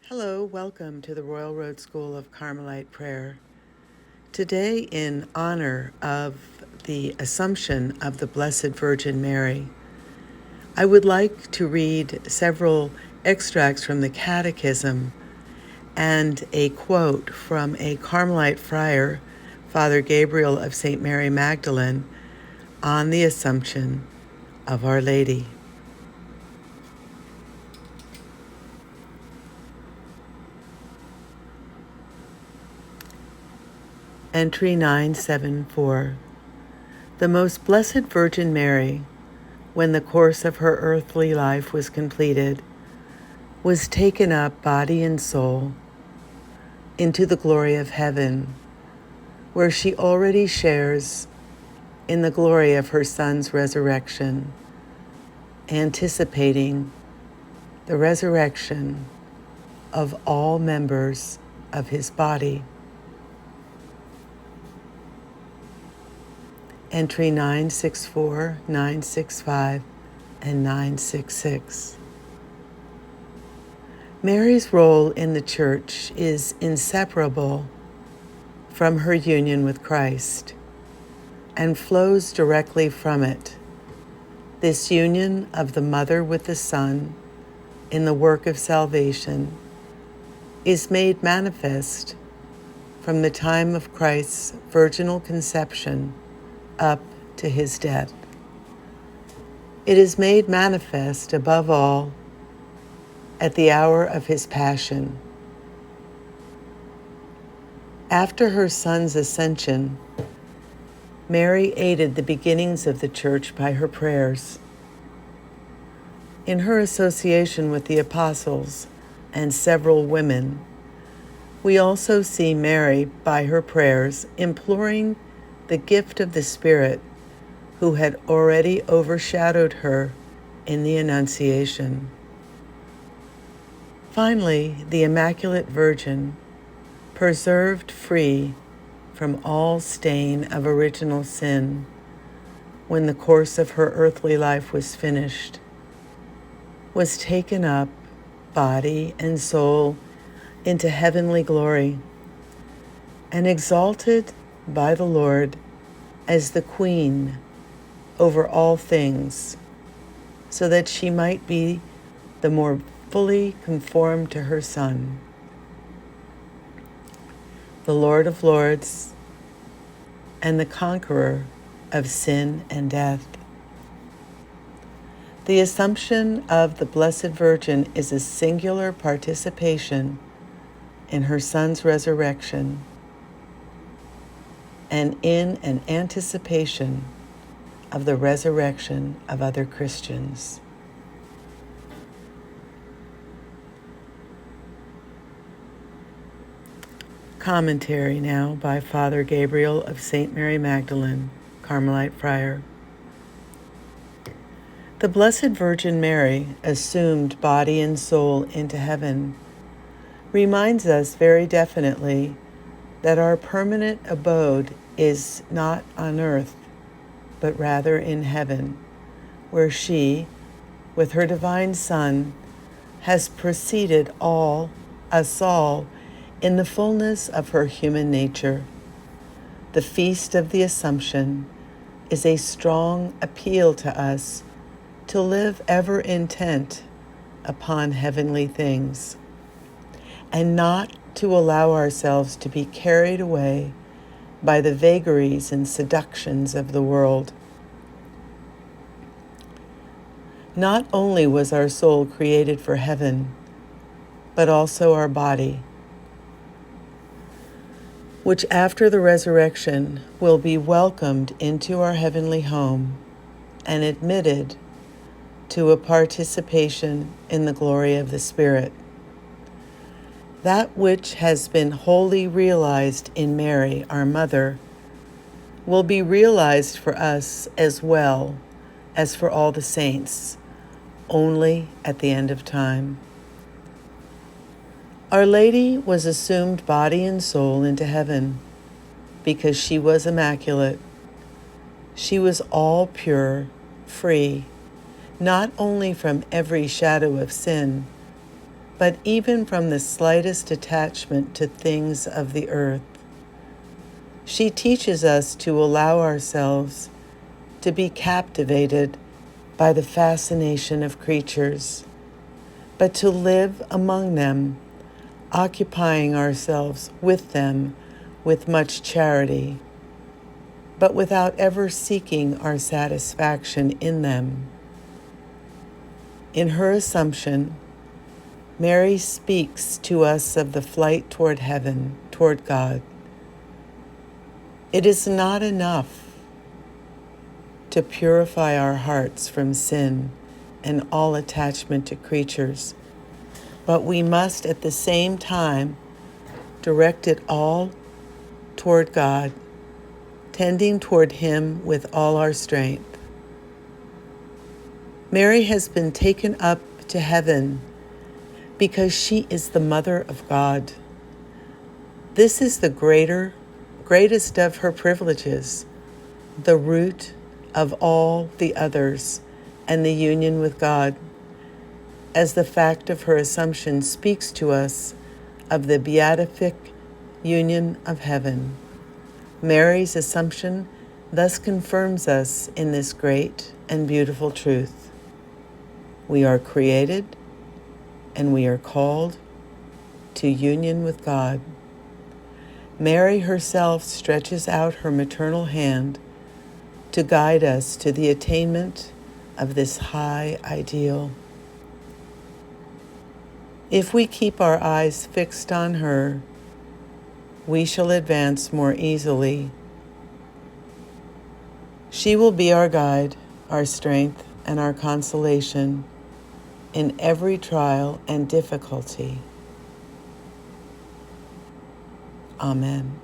Hello, welcome to the Royal Road School of Carmelite Prayer. Today, in honor of the Assumption of the Blessed Virgin Mary, I would like to read several extracts from the Catechism and a quote from a Carmelite friar, Father Gabriel of St. Mary Magdalene, on the Assumption of Our Lady. Entry 974. The Most Blessed Virgin Mary, when the course of her earthly life was completed, was taken up body and soul into the glory of heaven, where she already shares in the glory of her Son's resurrection, anticipating the resurrection of all members of his body. Entry 964, 965, and 966. Mary's role in the Church is inseparable from her union with Christ and flows directly from it. This union of the Mother with the Son in the work of salvation is made manifest from the time of Christ's virginal conception up to his death. It is made manifest above all at the hour of his passion. After her Son's ascension, Mary aided the beginnings of the Church by her prayers. In her association with the apostles and several women, we also see Mary, by her prayers, imploring the gift of the Spirit who had already overshadowed her in the Annunciation. Finally, the Immaculate Virgin, preserved free from all stain of original sin when the course of her earthly life was finished, was taken up, body and soul, into heavenly glory, and exalted by the Lord as the Queen over all things, so that she might be the more fully conformed to her Son, the Lord of Lords and the conqueror of sin and death. The Assumption of the Blessed Virgin is a singular participation in her Son's resurrection and in an anticipation of the resurrection of other Christians. Commentary now by Father Gabriel of St. Mary Magdalene, Carmelite Friar. The Blessed Virgin Mary, assumed body and soul into heaven, reminds us very definitely that our permanent abode is not on earth, but rather in heaven, where she, with her divine Son, has preceded us all, in the fullness of her human nature. The feast of the Assumption is a strong appeal to us to live ever intent upon heavenly things, and not to allow ourselves to be carried away by the vagaries and seductions of the world. Not only was our soul created for heaven, but also our body, which after the resurrection will be welcomed into our heavenly home and admitted to a participation in the glory of the Spirit. That which has been wholly realized in Mary, our Mother, will be realized for us as well as for all the saints, only at the end of time. Our Lady was assumed body and soul into heaven because she was immaculate. She was all pure, free, not only from every shadow of sin, but even from the slightest attachment to things of the earth. She teaches us to allow ourselves to be captivated by the fascination of creatures, but to live among them, occupying ourselves with them with much charity, but without ever seeking our satisfaction in them. In her Assumption, Mary speaks to us of the flight toward heaven, toward God. It is not enough to purify our hearts from sin and all attachment to creatures, but we must at the same time direct it all toward God, tending toward Him with all our strength. Mary has been taken up to heaven because she is the Mother of God. This is the greatest of her privileges, the root of all the others, and the union with God, as the fact of her Assumption speaks to us of the beatific union of heaven. Mary's Assumption thus confirms us in this great and beautiful truth. We are created and we are called to union with God. Mary herself stretches out her maternal hand to guide us to the attainment of this high ideal. If we keep our eyes fixed on her, we shall advance more easily. She will be our guide, our strength, and our consolation in every trial and difficulty. Amen.